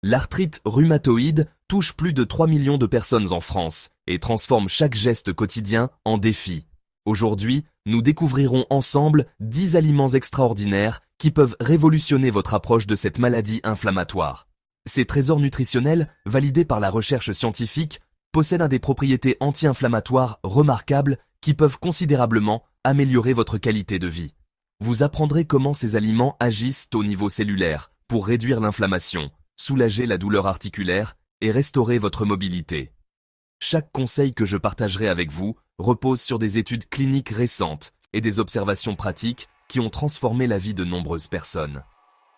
L'arthrite rhumatoïde touche plus de 3 millions de personnes en France et transforme chaque geste quotidien en défi. Aujourd'hui, nous découvrirons ensemble 10 aliments extraordinaires qui peuvent révolutionner votre approche de cette maladie inflammatoire. Ces trésors nutritionnels, validés par la recherche scientifique, possèdent des propriétés anti-inflammatoires remarquables qui peuvent considérablement améliorer votre qualité de vie. Vous apprendrez comment ces aliments agissent au niveau cellulaire pour réduire l'inflammation, soulager la douleur articulaire et restaurer votre mobilité. Chaque conseil que je partagerai avec vous repose sur des études cliniques récentes et des observations pratiques qui ont transformé la vie de nombreuses personnes.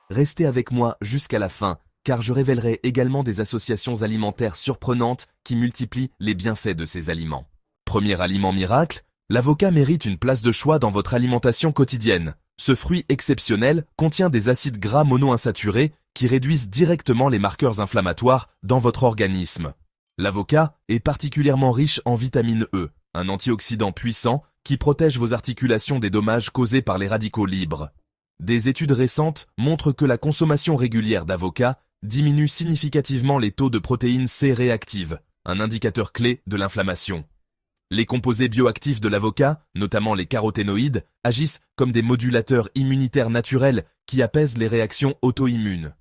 Restez avec moi jusqu'à la fin, car je révélerai également des associations alimentaires surprenantes qui multiplient les bienfaits de ces aliments. Premier aliment miracle, l'avocat mérite une place de choix dans votre alimentation quotidienne. Ce fruit exceptionnel contient des acides gras monoinsaturés qui réduisent directement les marqueurs inflammatoires dans votre organisme. L'avocat est particulièrement riche en vitamine E, un antioxydant puissant qui protège vos articulations des dommages causés par les radicaux libres. Des études récentes montrent que la consommation régulière d'avocat diminue significativement les taux de protéines C réactives, un indicateur clé de l'inflammation. Les composés bioactifs de l'avocat, notamment les caroténoïdes, agissent comme des modulateurs immunitaires naturels qui apaisent les réactions auto-immunes.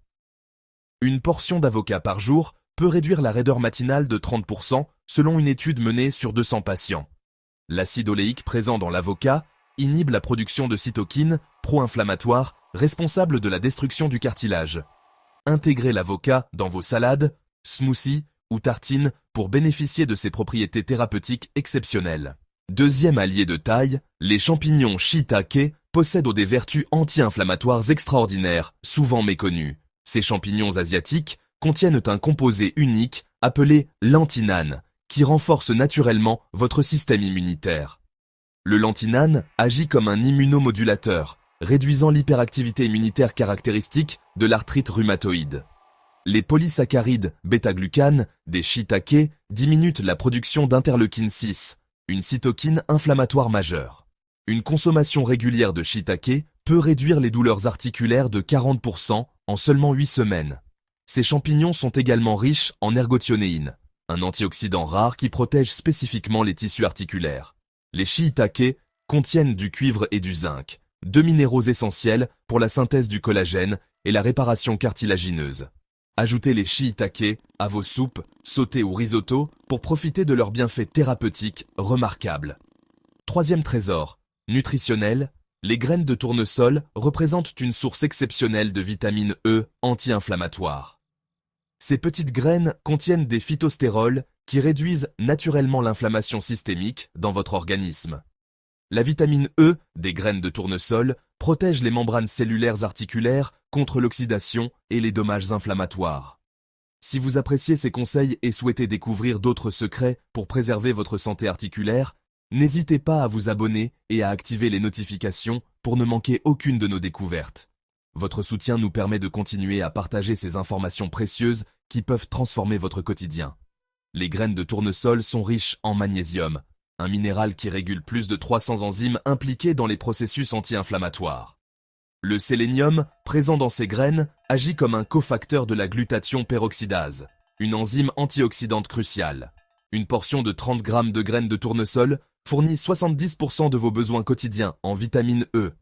Une portion d'avocat par jour peut réduire la raideur matinale de 30% selon une étude menée sur 200 patients. L'acide oléique présent dans l'avocat inhibe la production de cytokines pro-inflammatoires responsables de la destruction du cartilage. Intégrez l'avocat dans vos salades, smoothies ou tartines pour bénéficier de ses propriétés thérapeutiques exceptionnelles. Deuxième allié de taille, les champignons shiitake possèdent des vertus anti-inflammatoires extraordinaires, souvent méconnues. Ces champignons asiatiques contiennent un composé unique appelé lantinane, qui renforce naturellement votre système immunitaire. Le lantinane agit comme un immunomodulateur, réduisant l'hyperactivité immunitaire caractéristique de l'arthrite rhumatoïde. Les polysaccharides bêta-glucanes des shiitake diminuent la production d'interleukine 6, une cytokine inflammatoire majeure. Une consommation régulière de shiitake peut réduire les douleurs articulaires de 40% en seulement 8 semaines. Ces champignons sont également riches en ergothionéine, un antioxydant rare qui protège spécifiquement les tissus articulaires. Les shiitake contiennent du cuivre et du zinc, deux minéraux essentiels pour la synthèse du collagène et la réparation cartilagineuse. Ajoutez les shiitake à vos soupes, sautés ou risotto pour profiter de leurs bienfaits thérapeutiques remarquables. Troisième trésor, nutritionnel, les graines de tournesol représentent une source exceptionnelle de vitamine E anti-inflammatoire. Ces petites graines contiennent des phytostérols qui réduisent naturellement l'inflammation systémique dans votre organisme. La vitamine E des graines de tournesol protège les membranes cellulaires articulaires contre l'oxydation et les dommages inflammatoires. Si vous appréciez ces conseils et souhaitez découvrir d'autres secrets pour préserver votre santé articulaire, n'hésitez pas à vous abonner et à activer les notifications pour ne manquer aucune de nos découvertes. Votre soutien nous permet de continuer à partager ces informations précieuses qui peuvent transformer votre quotidien. Les graines de tournesol sont riches en magnésium, un minéral qui régule plus de 300 enzymes impliquées dans les processus anti-inflammatoires. Le sélénium, présent dans ces graines, agit comme un cofacteur de la glutathion peroxydase, une enzyme antioxydante cruciale. Une portion de 30 grammes de graines de tournesol fournit 70% de vos besoins quotidiens en vitamine E.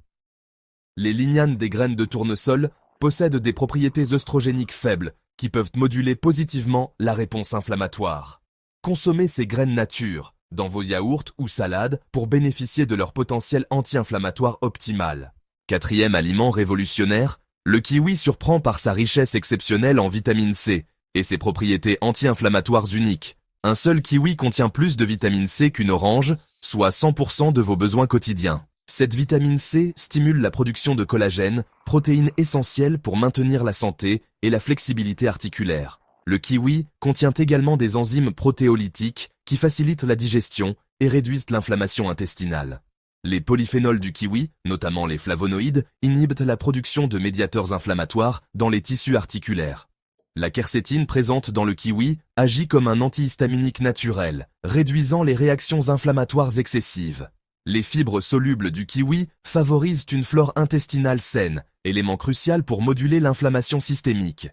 Les lignanes des graines de tournesol possèdent des propriétés œstrogéniques faibles qui peuvent moduler positivement la réponse inflammatoire. Consommez ces graines nature dans vos yaourts ou salades pour bénéficier de leur potentiel anti-inflammatoire optimal. Quatrième aliment révolutionnaire, le kiwi surprend par sa richesse exceptionnelle en vitamine C et ses propriétés anti-inflammatoires uniques. Un seul kiwi contient plus de vitamine C qu'une orange, soit 100% de vos besoins quotidiens. Cette vitamine C stimule la production de collagène, protéine essentielle pour maintenir la santé et la flexibilité articulaire. Le kiwi contient également des enzymes protéolytiques qui facilitent la digestion et réduisent l'inflammation intestinale. Les polyphénols du kiwi, notamment les flavonoïdes, inhibent la production de médiateurs inflammatoires dans les tissus articulaires. La quercétine présente dans le kiwi agit comme un antihistaminique naturel, réduisant les réactions inflammatoires excessives. Les fibres solubles du kiwi favorisent une flore intestinale saine, élément crucial pour moduler l'inflammation systémique.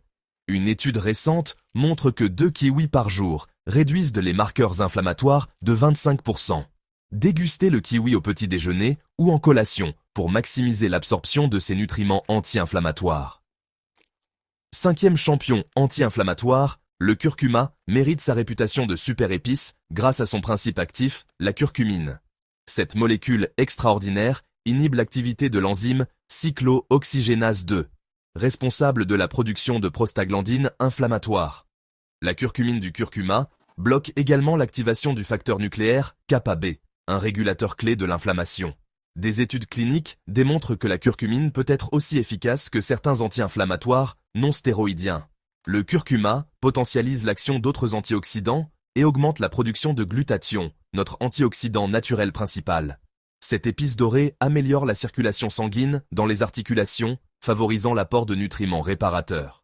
Une étude récente montre que 2 kiwis par jour réduisent les marqueurs inflammatoires de 25%. Dégustez le kiwi au petit déjeuner ou en collation pour maximiser l'absorption de ces nutriments anti-inflammatoires. Cinquième champion anti-inflammatoire, le curcuma mérite sa réputation de super épice grâce à son principe actif, la curcumine. Cette molécule extraordinaire inhibe l'activité de l'enzyme cyclooxygénase 2, responsable de la production de prostaglandines inflammatoires. La curcumine du curcuma bloque également l'activation du facteur nucléaire kappa-B, un régulateur clé de l'inflammation. Des études cliniques démontrent que la curcumine peut être aussi efficace que certains anti-inflammatoires non stéroïdiens. Le curcuma potentialise l'action d'autres antioxydants et augmente la production de glutathion, notre antioxydant naturel principal. Cette épice dorée améliore la circulation sanguine dans les articulations, favorisant l'apport de nutriments réparateurs.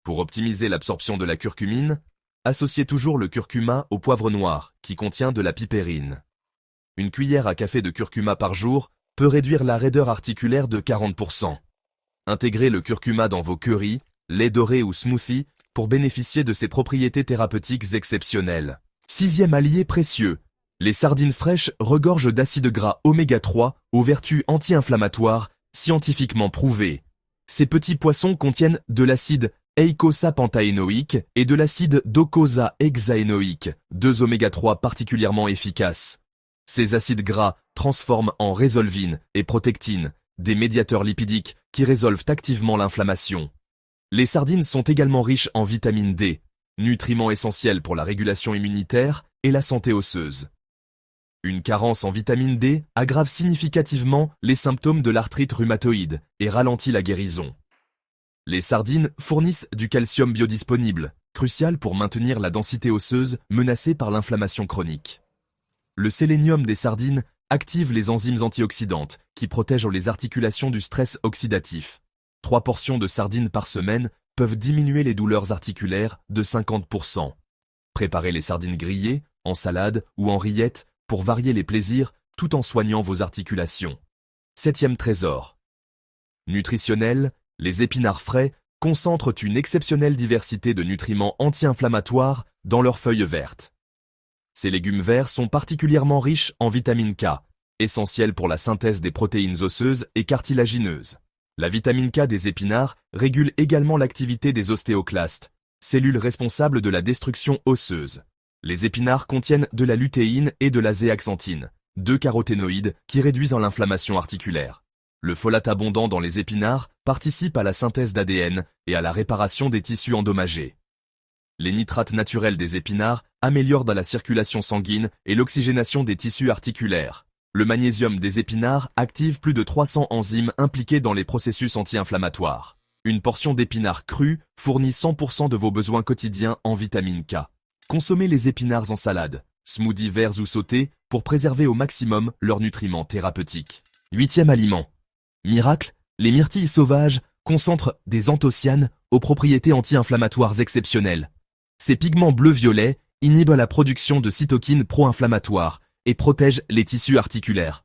Pour optimiser l'absorption de la curcumine, associez toujours le curcuma au poivre noir, qui contient de la pipérine. Une cuillère à café de curcuma par jour peut réduire la raideur articulaire de 40%. Intégrez le curcuma dans vos currys, laits dorés ou smoothies pour bénéficier de ses propriétés thérapeutiques exceptionnelles. Sixième allié précieux, les sardines fraîches regorgent d'acides gras oméga 3 aux vertus anti-inflammatoires scientifiquement prouvées. Ces petits poissons contiennent de l'acide eicosapentaénoïque et de l'acide docosahexaénoïque, deux oméga 3 particulièrement efficaces. Ces acides gras transforment en résolvine et protectine, des médiateurs lipidiques qui résolvent activement l'inflammation. Les sardines sont également riches en vitamine D, nutriment essentiel pour la régulation immunitaire et la santé osseuse. Une carence en vitamine D aggrave significativement les symptômes de l'arthrite rhumatoïde et ralentit la guérison. Les sardines fournissent du calcium biodisponible, crucial pour maintenir la densité osseuse menacée par l'inflammation chronique. Le sélénium des sardines active les enzymes antioxydantes qui protègent les articulations du stress oxydatif. 3 portions de sardines par semaine peuvent diminuer les douleurs articulaires de 50%. Préparez les sardines grillées, en salade ou en rillettes pour varier les plaisirs tout en soignant vos articulations. Septième trésor. Nutritionnel, les épinards frais concentrent une exceptionnelle diversité de nutriments anti-inflammatoires dans leurs feuilles vertes. Ces légumes verts sont particulièrement riches en vitamine K, essentielle pour la synthèse des protéines osseuses et cartilagineuses. La vitamine K des épinards régule également l'activité des ostéoclastes, cellules responsables de la destruction osseuse. Les épinards contiennent de la lutéine et de la zéaxanthine, deux caroténoïdes qui réduisent l'inflammation articulaire. Le folate abondant dans les épinards participe à la synthèse d'ADN et à la réparation des tissus endommagés. Les nitrates naturels des épinards améliorent la circulation sanguine et l'oxygénation des tissus articulaires. Le magnésium des épinards active plus de 300 enzymes impliquées dans les processus anti-inflammatoires. Une portion d'épinards crus fournit 100% de vos besoins quotidiens en vitamine K. Consommez les épinards en salade, smoothies verts ou sautés pour préserver au maximum leurs nutriments thérapeutiques. Huitième aliment. Miracle, les myrtilles sauvages concentrent des anthocyanes aux propriétés anti-inflammatoires exceptionnelles. Ces pigments bleu-violet inhibent la production de cytokines pro-inflammatoires et protègent les tissus articulaires.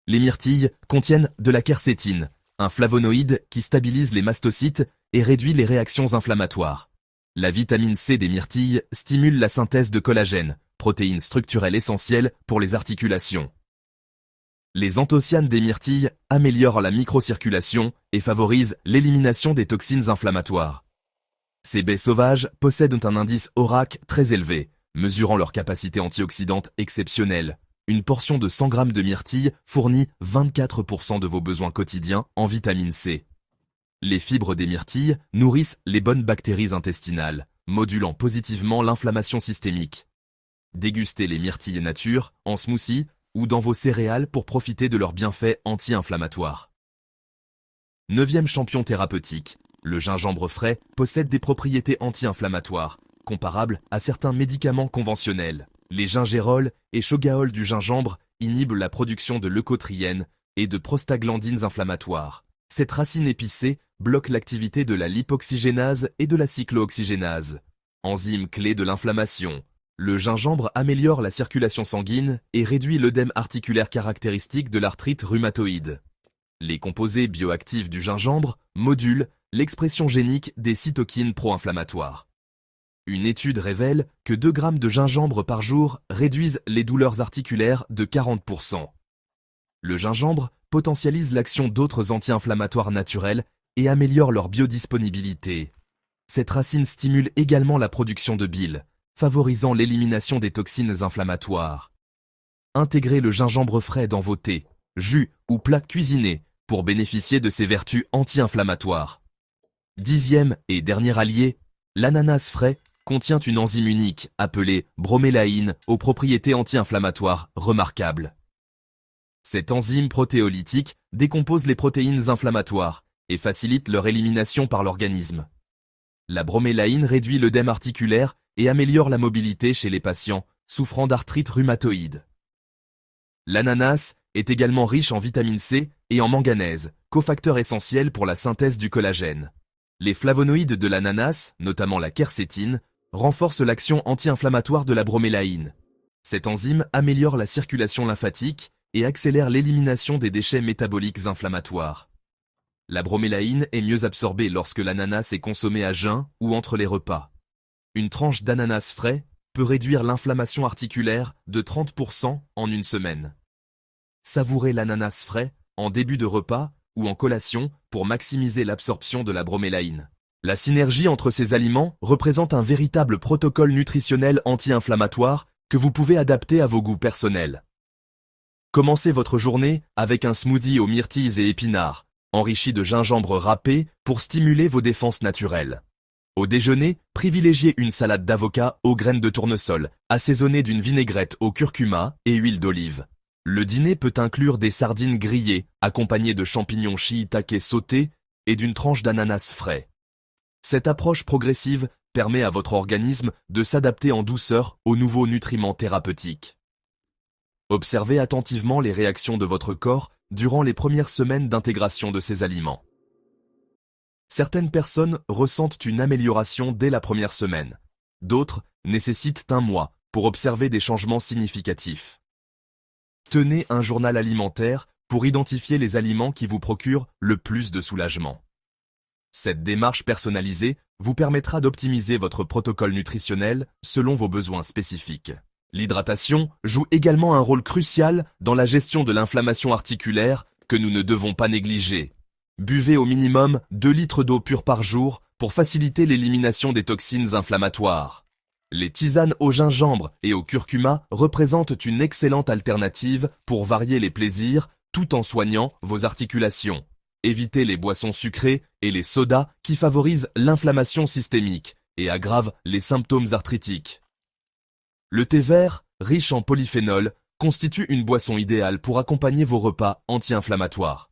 Les myrtilles contiennent de la quercétine, un flavonoïde qui stabilise les mastocytes et réduit les réactions inflammatoires. La vitamine C des myrtilles stimule la synthèse de collagène, protéine structurelle essentielle pour les articulations. Les anthocyanes des myrtilles améliorent la microcirculation et favorisent l'élimination des toxines inflammatoires. Ces baies sauvages possèdent un indice ORAC très élevé, mesurant leur capacité antioxydante exceptionnelle. Une portion de 100 g de myrtilles fournit 24% de vos besoins quotidiens en vitamine C. Les fibres des myrtilles nourrissent les bonnes bactéries intestinales, modulant positivement l'inflammation systémique. Dégustez les myrtilles nature en smoothie ou dans vos céréales pour profiter de leurs bienfaits anti-inflammatoires. Neuvième champion thérapeutique, le gingembre frais possède des propriétés anti-inflammatoires, comparables à certains médicaments conventionnels. Les gingérols et shogaols du gingembre inhibent la production de leucotriènes et de prostaglandines inflammatoires. Cette racine épicée bloque l'activité de la lipoxygénase et de la cyclooxygénase, enzymes clés de l'inflammation. Le gingembre améliore la circulation sanguine et réduit l'œdème articulaire caractéristique de l'arthrite rhumatoïde. Les composés bioactifs du gingembre modulent l'expression génique des cytokines pro-inflammatoires. Une étude révèle que 2 grammes de gingembre par jour réduisent les douleurs articulaires de 40%. Le gingembre potentialise l'action d'autres anti-inflammatoires naturels et améliore leur biodisponibilité. Cette racine stimule également la production de bile, favorisant l'élimination des toxines inflammatoires. Intégrez le gingembre frais dans vos thés, jus ou plats cuisinés pour bénéficier de ses vertus anti-inflammatoires. 10e et dernier allié, l'ananas frais contient une enzyme unique appelée bromélaïne aux propriétés anti-inflammatoires remarquables. Cette enzyme protéolytique décompose les protéines inflammatoires et facilite leur élimination par l'organisme. La bromélaïne réduit l'œdème articulaire et améliore la mobilité chez les patients souffrant d'arthrite rhumatoïde. L'ananas est également riche en vitamine C et en manganèse, cofacteur essentiel pour la synthèse du collagène. Les flavonoïdes de l'ananas, notamment la quercétine, renforcent l'action anti-inflammatoire de la bromélaïne. Cette enzyme améliore la circulation lymphatique et accélère l'élimination des déchets métaboliques inflammatoires. La bromélaïne est mieux absorbée lorsque l'ananas est consommé à jeun ou entre les repas. Une tranche d'ananas frais peut réduire l'inflammation articulaire de 30% en une semaine. Savourez l'ananas frais en début de repas ou en collation pour maximiser l'absorption de la bromélaïne. La synergie entre ces aliments représente un véritable protocole nutritionnel anti-inflammatoire que vous pouvez adapter à vos goûts personnels. Commencez votre journée avec un smoothie aux myrtilles et épinards, enrichi de gingembre râpé pour stimuler vos défenses naturelles. Au déjeuner, privilégiez une salade d'avocat aux graines de tournesol, assaisonnée d'une vinaigrette au curcuma et huile d'olive. Le dîner peut inclure des sardines grillées, accompagnées de champignons shiitake sautés et d'une tranche d'ananas frais. Cette approche progressive permet à votre organisme de s'adapter en douceur aux nouveaux nutriments thérapeutiques. Observez attentivement les réactions de votre corps durant les premières semaines d'intégration de ces aliments. Certaines personnes ressentent une amélioration dès la première semaine. D'autres nécessitent un mois pour observer des changements significatifs. Tenez un journal alimentaire pour identifier les aliments qui vous procurent le plus de soulagement. Cette démarche personnalisée vous permettra d'optimiser votre protocole nutritionnel selon vos besoins spécifiques. L'hydratation joue également un rôle crucial dans la gestion de l'inflammation articulaire que nous ne devons pas négliger. Buvez au minimum 2 litres d'eau pure par jour pour faciliter l'élimination des toxines inflammatoires. Les tisanes au gingembre et au curcuma représentent une excellente alternative pour varier les plaisirs tout en soignant vos articulations. Évitez les boissons sucrées et les sodas qui favorisent l'inflammation systémique et aggravent les symptômes arthritiques. Le thé vert, riche en polyphénol, constitue une boisson idéale pour accompagner vos repas anti-inflammatoires.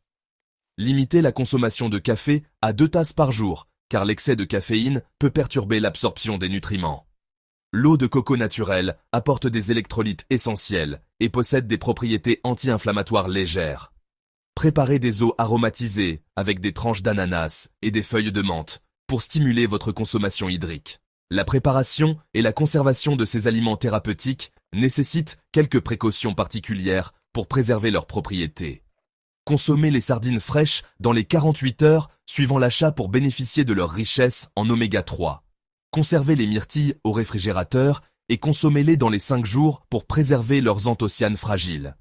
Limitez la consommation de café à 2 tasses par jour, car l'excès de caféine peut perturber l'absorption des nutriments. L'eau de coco naturelle apporte des électrolytes essentiels et possède des propriétés anti-inflammatoires légères. Préparez des eaux aromatisées avec des tranches d'ananas et des feuilles de menthe pour stimuler votre consommation hydrique. La préparation et la conservation de ces aliments thérapeutiques nécessitent quelques précautions particulières pour préserver leurs propriétés. Consommez les sardines fraîches dans les 48 heures suivant l'achat pour bénéficier de leur richesse en oméga 3. Conservez les myrtilles au réfrigérateur et consommez-les dans les 5 jours pour préserver leurs anthocyanes fragiles.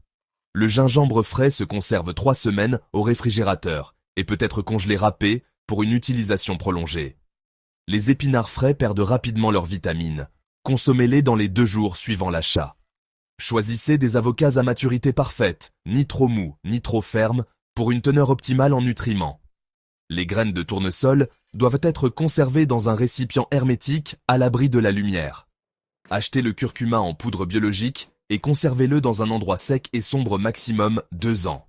Le gingembre frais se conserve 3 semaines au réfrigérateur et peut être congelé râpé pour une utilisation prolongée. Les épinards frais perdent rapidement leurs vitamines. Consommez-les dans les 2 jours suivant l'achat. Choisissez des avocats à maturité parfaite, ni trop mous, ni trop fermes, pour une teneur optimale en nutriments. Les graines de tournesol doivent être conservées dans un récipient hermétique à l'abri de la lumière. Achetez le curcuma en poudre biologique et conservez-le dans un endroit sec et sombre maximum 2 ans.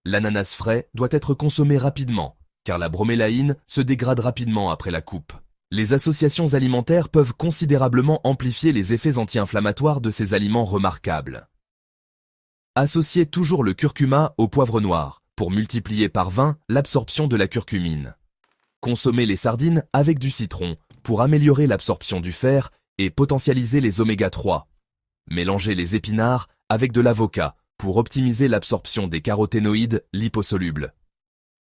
L'ananas frais doit être consommé rapidement, car la bromélaïne se dégrade rapidement après la coupe. Les associations alimentaires peuvent considérablement amplifier les effets anti-inflammatoires de ces aliments remarquables. Associez toujours le curcuma au poivre noir pour multiplier par 20 l'absorption de la curcumine. Consommez les sardines avec du citron pour améliorer l'absorption du fer et potentialiser les oméga 3. Mélangez les épinards avec de l'avocat pour optimiser l'absorption des caroténoïdes liposolubles.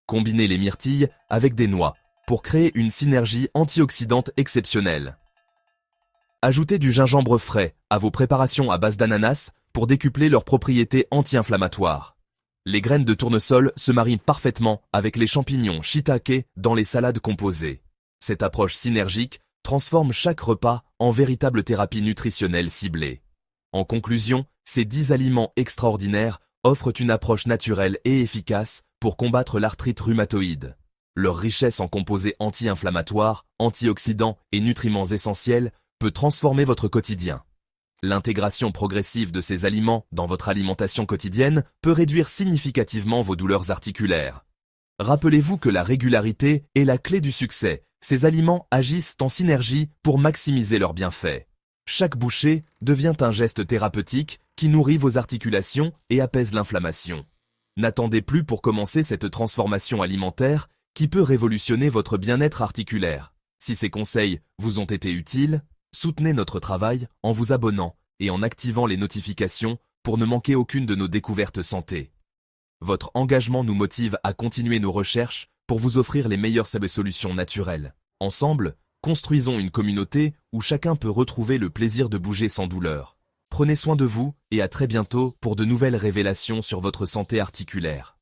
Combinez les myrtilles avec des noix pour créer une synergie antioxydante exceptionnelle. Ajoutez du gingembre frais à vos préparations à base d'ananas pour décupler leurs propriétés anti-inflammatoires. Les graines de tournesol se marient parfaitement avec les champignons shiitake dans les salades composées. Cette approche synergique transforme chaque repas en véritable thérapie nutritionnelle ciblée. En conclusion, ces 10 aliments extraordinaires offrent une approche naturelle et efficace pour combattre l'arthrite rhumatoïde. Leur richesse en composés anti-inflammatoires, antioxydants et nutriments essentiels peut transformer votre quotidien. L'intégration progressive de ces aliments dans votre alimentation quotidienne peut réduire significativement vos douleurs articulaires. Rappelez-vous que la régularité est la clé du succès. Ces aliments agissent en synergie pour maximiser leurs bienfaits. Chaque bouchée devient un geste thérapeutique qui nourrit vos articulations et apaise l'inflammation. N'attendez plus pour commencer cette transformation alimentaire qui peut révolutionner votre bien-être articulaire. Si ces conseils vous ont été utiles, soutenez notre travail en vous abonnant et en activant les notifications pour ne manquer aucune de nos découvertes santé. Votre engagement nous motive à continuer nos recherches pour vous offrir les meilleures solutions naturelles. Ensemble, construisons une communauté où chacun peut retrouver le plaisir de bouger sans douleur. Prenez soin de vous et à très bientôt pour de nouvelles révélations sur votre santé articulaire.